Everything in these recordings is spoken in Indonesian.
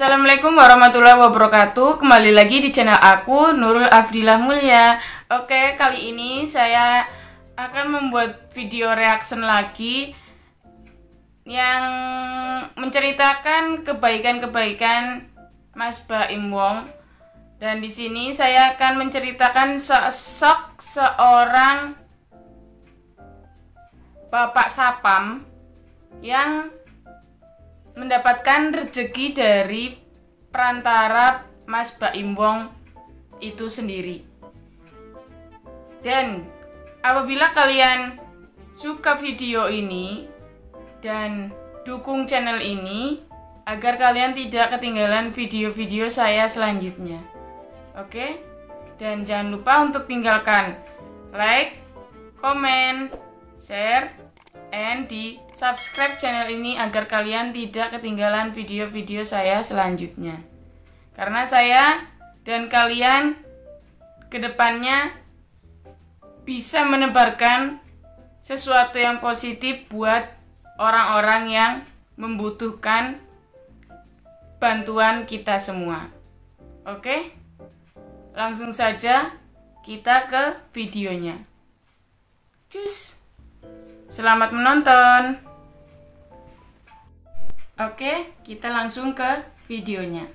Assalamualaikum warahmatullahi wabarakatuh. Kembali lagi di channel aku, Nurul Afdilah Mulia. Oke, kali ini saya akan membuat video reaction lagi yang menceritakan kebaikan-kebaikan Mas Baim Wong. Dan di sini saya akan menceritakan sosok seorang Bapak Sapam yang mendapatkan rezeki dari perantara Mas Baim Wong itu sendiri. Dan apabila kalian suka video ini dan dukung channel ini agar kalian tidak ketinggalan video-video saya selanjutnya. Oke? Dan jangan lupa untuk tinggalkan like, komen, share, and di subscribe channel ini agar kalian tidak ketinggalan video-video saya selanjutnya. Karena saya dan kalian kedepannya bisa menebarkan sesuatu yang positif buat orang-orang yang membutuhkan bantuan kita semua. Oke? Langsung saja kita ke videonya. Cus! Selamat menonton. Oke, kita langsung ke videonya.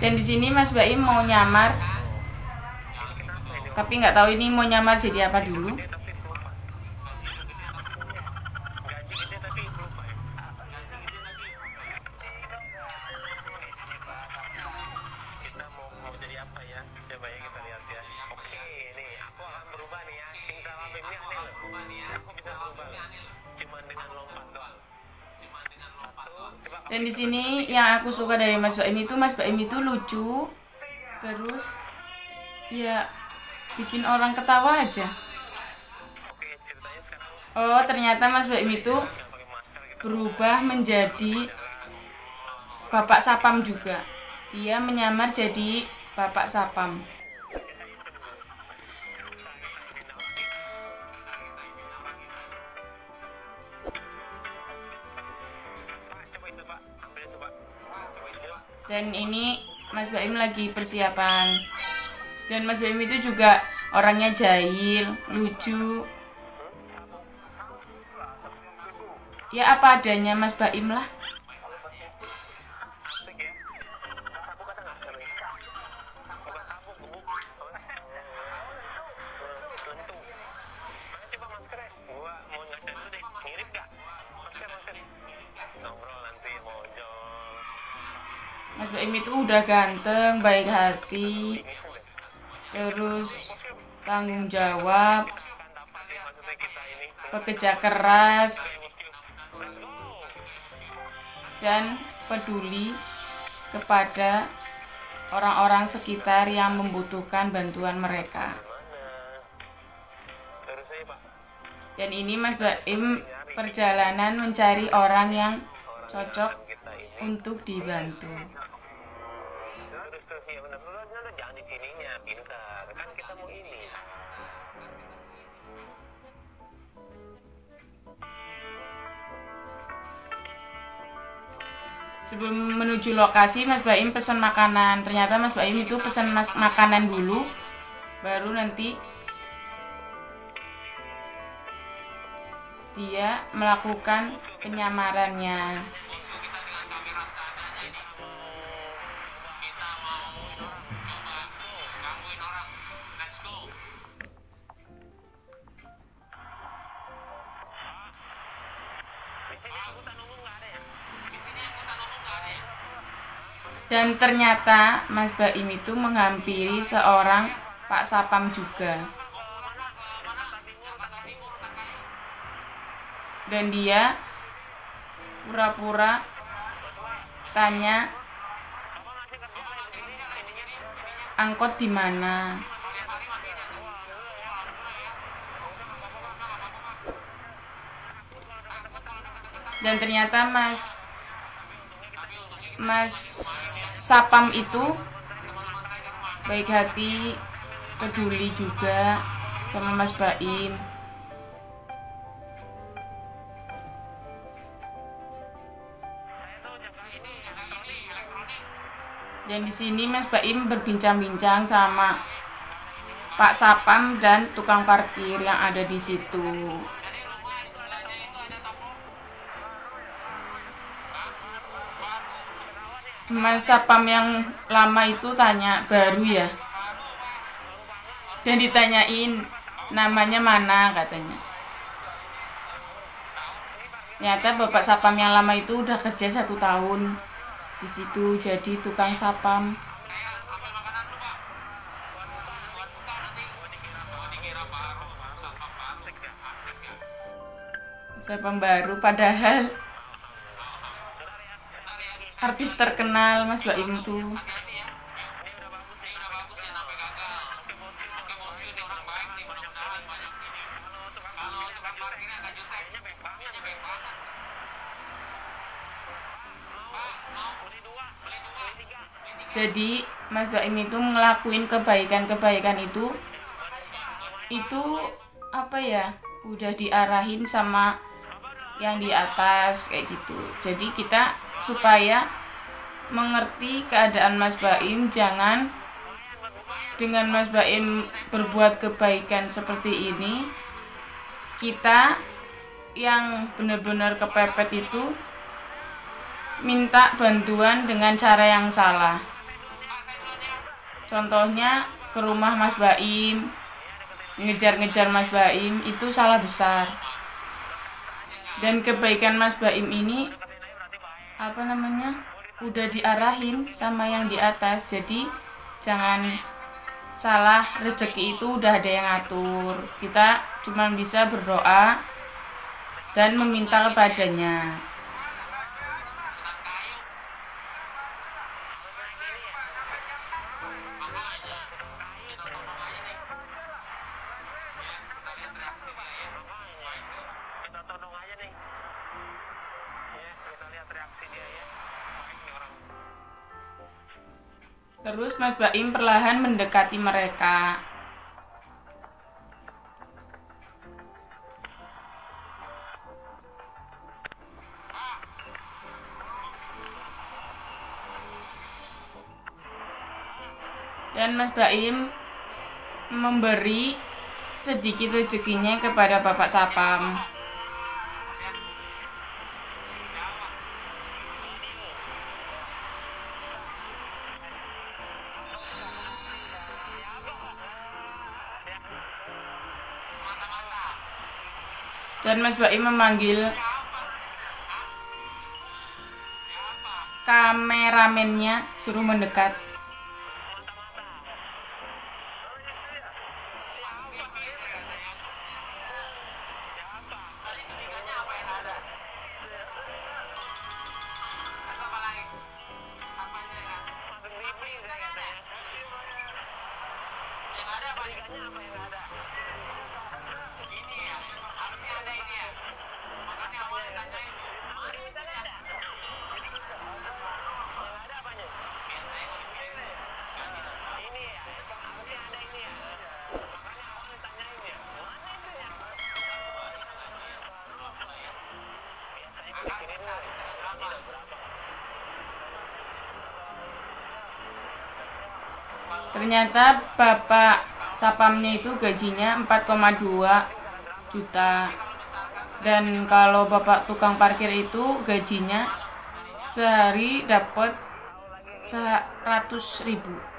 Dan di sini Mas Baim mau nyamar, tapi nggak tahu ini mau nyamar jadi apa dulu. Dan di sini yang aku suka dari Mas Baim itu lucu, terus ya bikin orang ketawa aja. Oh, ternyata Mas Baim itu berubah menjadi Bapak Sapam juga. Dia menyamar jadi Bapak Sapam. Dan ini Mas Baim lagi persiapan. Dan Mas Baim itu juga orangnya jahil, lucu. Ya apa adanya Mas Baim lah. Mas Baim itu udah ganteng, baik hati, terus tanggung jawab, pekerja keras, dan peduli kepada orang-orang sekitar yang membutuhkan bantuan mereka. Dan ini Mas Baim perjalanan mencari orang yang cocok untuk dibantu. Sebelum menuju lokasi, Mas Baim pesan makanan. Ternyata Mas Baim itu pesan makanan dulu, baru nanti dia melakukan penyamarannya. Dan ternyata Mas Baim itu menghampiri seorang Pak Sapam juga. Dan dia pura-pura tanya angkot di mana. Dan ternyata Mas Sapam itu baik hati, peduli juga sama Mas Baim. Dan di sini Mas Baim berbincang-bincang sama Pak Sapam dan tukang parkir yang ada di situ. Mas Sapam yang lama itu tanya, baru ya? Dan ditanyain namanya mana katanya. Ternyata Bapak Sapam yang lama itu udah kerja 1 tahun di situ jadi tukang sapam. Sapam baru padahal artis terkenal Mas Baim tuh. Jadi Mas Baim itu ngelakuin kebaikan-kebaikan itu apa ya, udah diarahin sama yang di atas kayak gitu. Jadi kita supaya mengerti keadaan Mas Baim, jangan dengan Mas Baim berbuat kebaikan seperti ini, kita yang benar-benar kepepet itu minta bantuan dengan cara yang salah. Contohnya ke rumah Mas Baim, ngejar-ngejar Mas Baim, itu salah besar. Dan kebaikan Mas Baim ini udah diarahin sama yang di atas. Jadi jangan salah, rezeki itu udah ada yang ngatur. Kita cuma bisa berdoa dan meminta kepadanya. Terus Mas Baim perlahan mendekati mereka. Dan Mas Baim memberi sedikit rezekinya kepada Bapak Sapam. Dan Mas Baim memanggil kameramennya, suruh mendekat. Ternyata Bapak Sapamnya itu gajinya 4,2 juta. Dan kalau Bapak tukang parkir itu gajinya sehari dapat 100.000.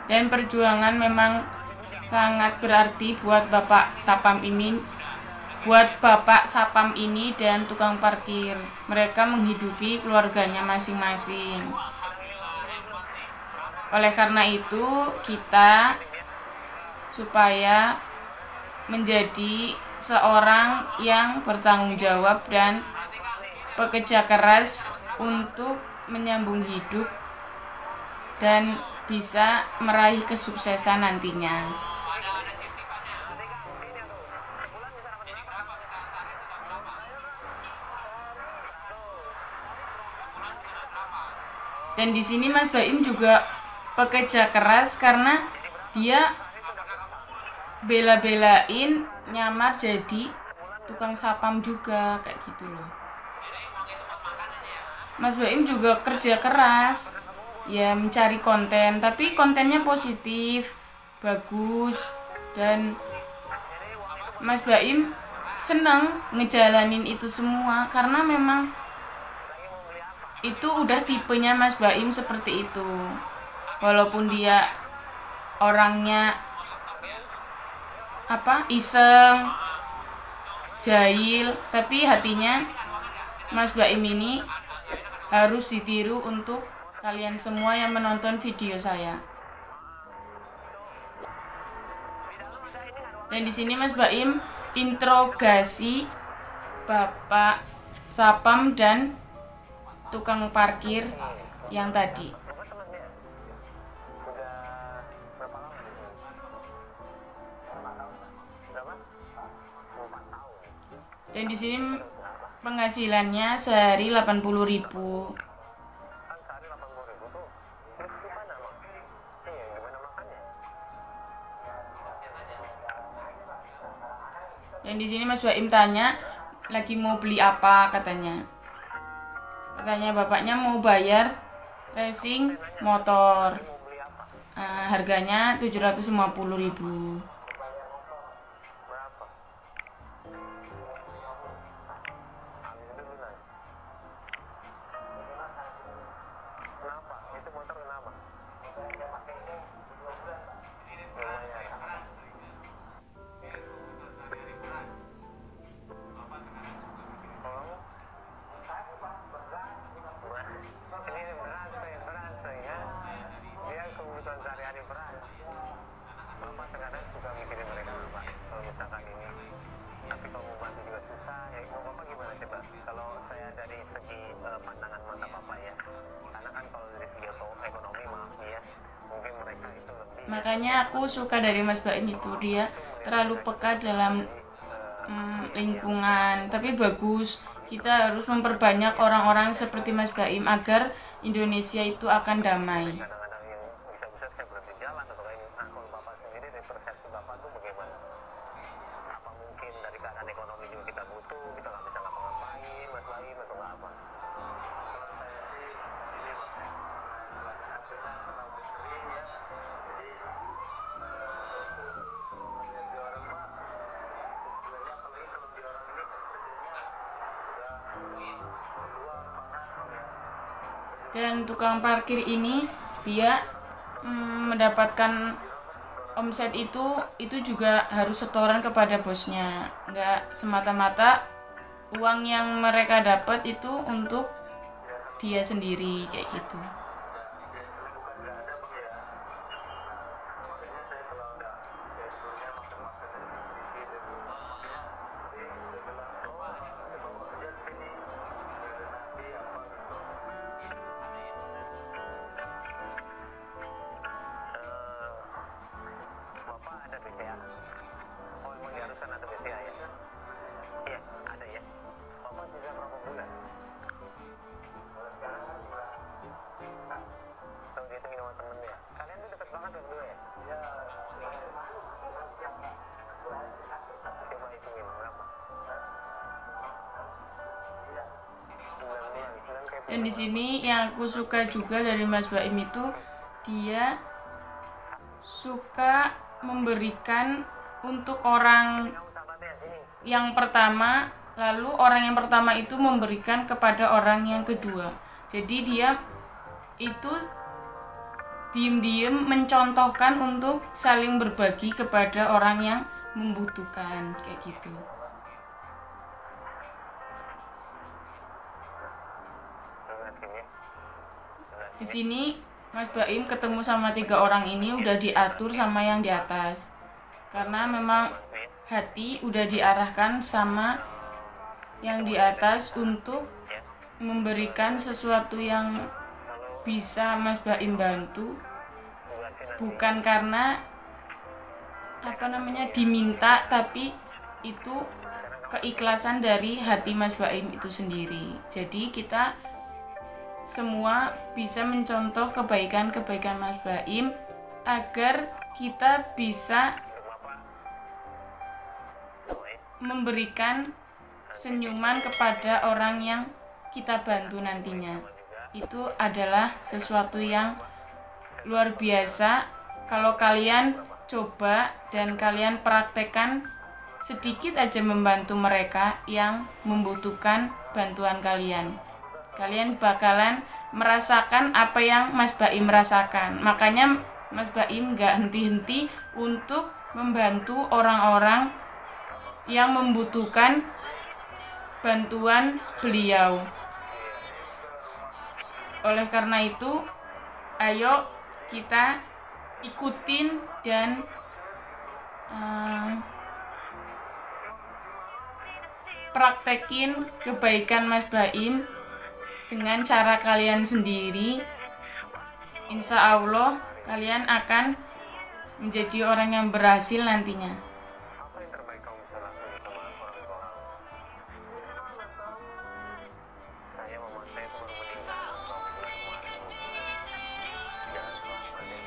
Dan perjuangan memang sangat berarti buat Bapak Sapam ini dan tukang parkir. Mereka menghidupi keluarganya masing-masing. Oleh karena itu, kita supaya menjadi seorang yang bertanggung jawab dan bekerja keras untuk menyambung hidup dan bisa meraih kesuksesan nantinya. Dan di sini Mas Baim juga pekerja keras karena dia bela-belain nyamar jadi tukang sapam juga, kayak gitu loh. Mas Baim juga kerja keras ya, mencari konten, tapi kontennya positif, bagus, dan Mas Baim senang ngejalanin itu semua karena memang itu udah tipenya Mas Baim seperti itu. Walaupun dia orangnya iseng, jahil, tapi hatinya Mas Baim ini harus ditiru untuk kalian semua yang menonton video saya. Dan di sini Mas Baim interogasi Bapak Sapam dan tukang parkir yang tadi. Dan di sini penghasilannya sehari 80.000. Dan di sini Mas Baim tanya, lagi mau beli apa katanya. Katanya bapaknya mau bayar racing motor. Harganya 750.000. Makanya aku suka dari Mas Baim itu, dia terlalu peka dalam lingkungan. Tapi bagus, kita harus memperbanyak orang-orang seperti Mas Baim agar Indonesia itu akan damai. Dan tukang parkir ini dia mendapatkan omset itu juga harus setoran kepada bosnya. Nggak semata-mata uang yang mereka dapat itu untuk dia sendiri, kayak gitu. Dan di sini yang aku suka juga dari Mas Baim itu, dia suka memberikan untuk orang yang pertama, lalu orang yang pertama itu memberikan kepada orang yang kedua. Jadi dia itu diem-diem mencontohkan untuk saling berbagi kepada orang yang membutuhkan, kayak gitu. Di sini Mas Baim ketemu sama 3 orang ini udah diatur sama yang di atas, karena memang hati udah diarahkan sama yang di atas untuk memberikan sesuatu yang bisa Mas Baim bantu, bukan karena diminta, tapi itu keikhlasan dari hati Mas Baim itu sendiri. Jadi kita semua bisa mencontoh kebaikan-kebaikan Mas Baim agar kita bisa memberikan senyuman kepada orang yang kita bantu nantinya. Itu adalah sesuatu yang luar biasa kalau kalian coba dan kalian praktekkan sedikit aja membantu mereka yang membutuhkan bantuan kalian. Kalian bakalan merasakan apa yang Mas Baim rasakan. Makanya Mas Baim gak henti-henti untuk membantu orang-orang yang membutuhkan bantuan beliau. Oleh karena itu, ayo kita ikutin dan praktekin kebaikan Mas Baim dengan cara kalian sendiri. Insya Allah kalian akan menjadi orang yang berhasil nantinya.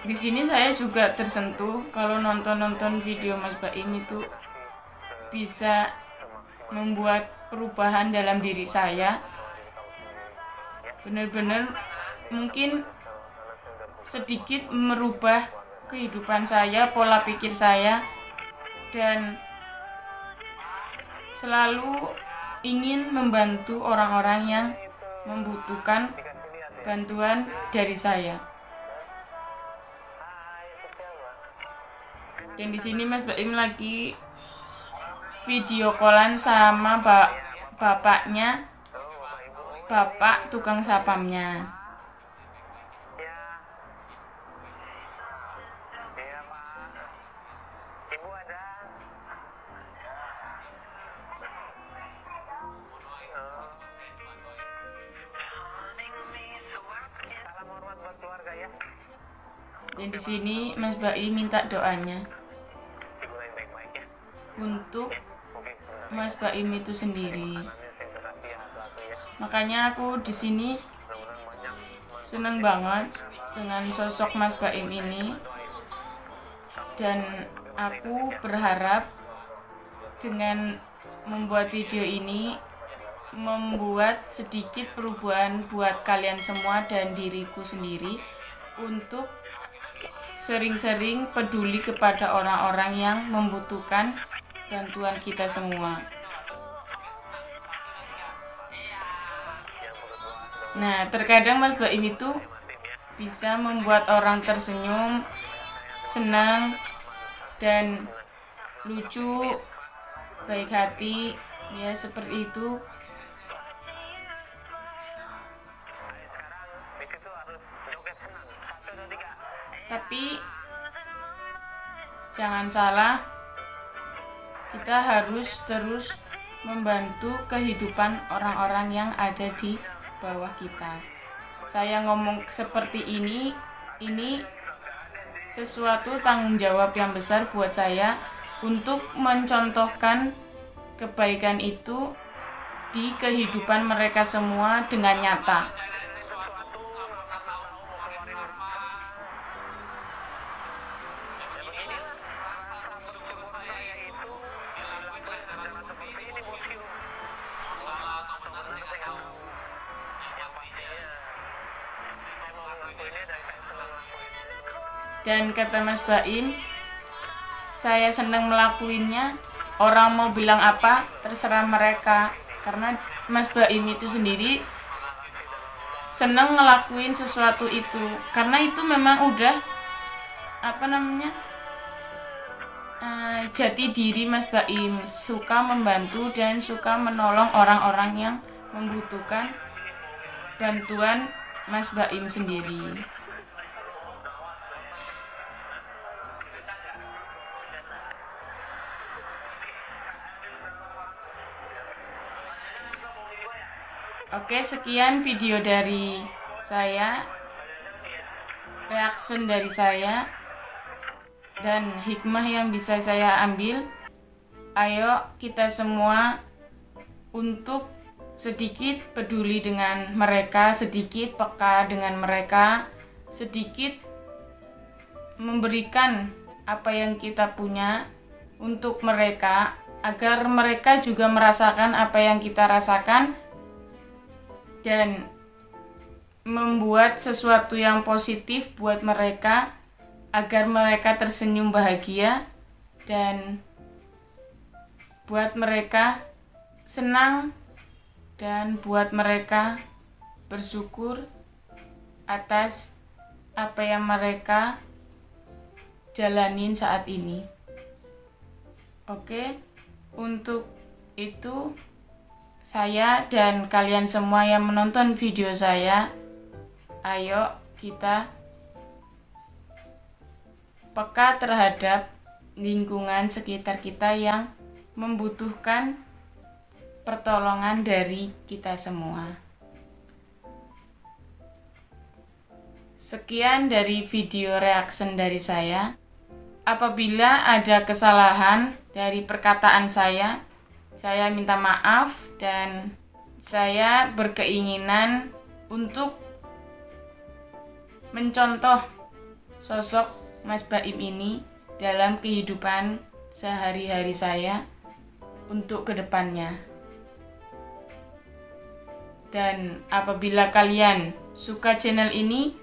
Di sini saya juga tersentuh kalau nonton video Mas Baim itu bisa membuat perubahan dalam diri saya. Benar-benar mungkin sedikit merubah kehidupan saya, pola pikir saya, dan selalu ingin membantu orang-orang yang membutuhkan bantuan dari saya. Dan di sini Mas Baim lagi video callan sama bapaknya, bapak tukang sapamnya. Dan di sini Mas Baim minta doanya untuk Mas Baim itu sendiri. Makanya aku di sini seneng banget dengan sosok Mas Baim ini, dan aku berharap dengan membuat video ini membuat sedikit perubahan buat kalian semua dan diriku sendiri untuk sering-sering peduli kepada orang-orang yang membutuhkan bantuan kita semua. Nah, terkadang Mas Baim itu bisa membuat orang tersenyum, senang, dan lucu, baik hati, ya seperti itu. Tapi jangan salah, kita harus terus membantu kehidupan orang-orang yang ada di bawah kita. Saya ngomong seperti ini sesuatu tanggung jawab yang besar buat saya untuk mencontohkan kebaikan itu di kehidupan mereka semua dengan nyata. Dan kata Mas Baim, saya senang melakuinnya. Orang mau bilang apa, terserah mereka. Karena Mas Baim itu sendiri seneng ngelakuin sesuatu itu, karena itu memang udah jati diri Mas Baim, suka membantu dan suka menolong orang-orang yang membutuhkan bantuan Mas Baim sendiri. Oke, sekian video dari saya, reaction dari saya, dan hikmah yang bisa saya ambil. Ayo kita semua untuk sedikit peduli dengan mereka, sedikit peka dengan mereka, sedikit memberikan apa yang kita punya untuk mereka, agar mereka juga merasakan apa yang kita rasakan dan membuat sesuatu yang positif buat mereka, agar mereka tersenyum bahagia dan buat mereka senang dan buat mereka bersyukur atas apa yang mereka jalanin saat ini. Oke, untuk itu saya dan kalian semua yang menonton video saya, ayo kita peka terhadap lingkungan sekitar kita yang membutuhkan pertolongan dari kita semua. Sekian dari video reaction dari saya. Apabila ada kesalahan dari perkataan saya minta maaf, dan saya berkeinginan untuk mencontoh sosok Mas Baim ini dalam kehidupan sehari-hari saya untuk kedepannya. Dan apabila kalian suka channel ini,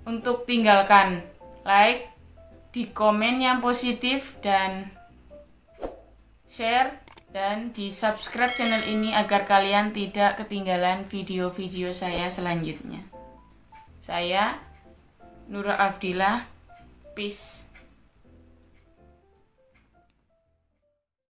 untuk tinggalkan like, di komen yang positif, dan share, dan di subscribe channel ini agar kalian tidak ketinggalan video-video saya selanjutnya. Saya Nurul Afdilah, peace.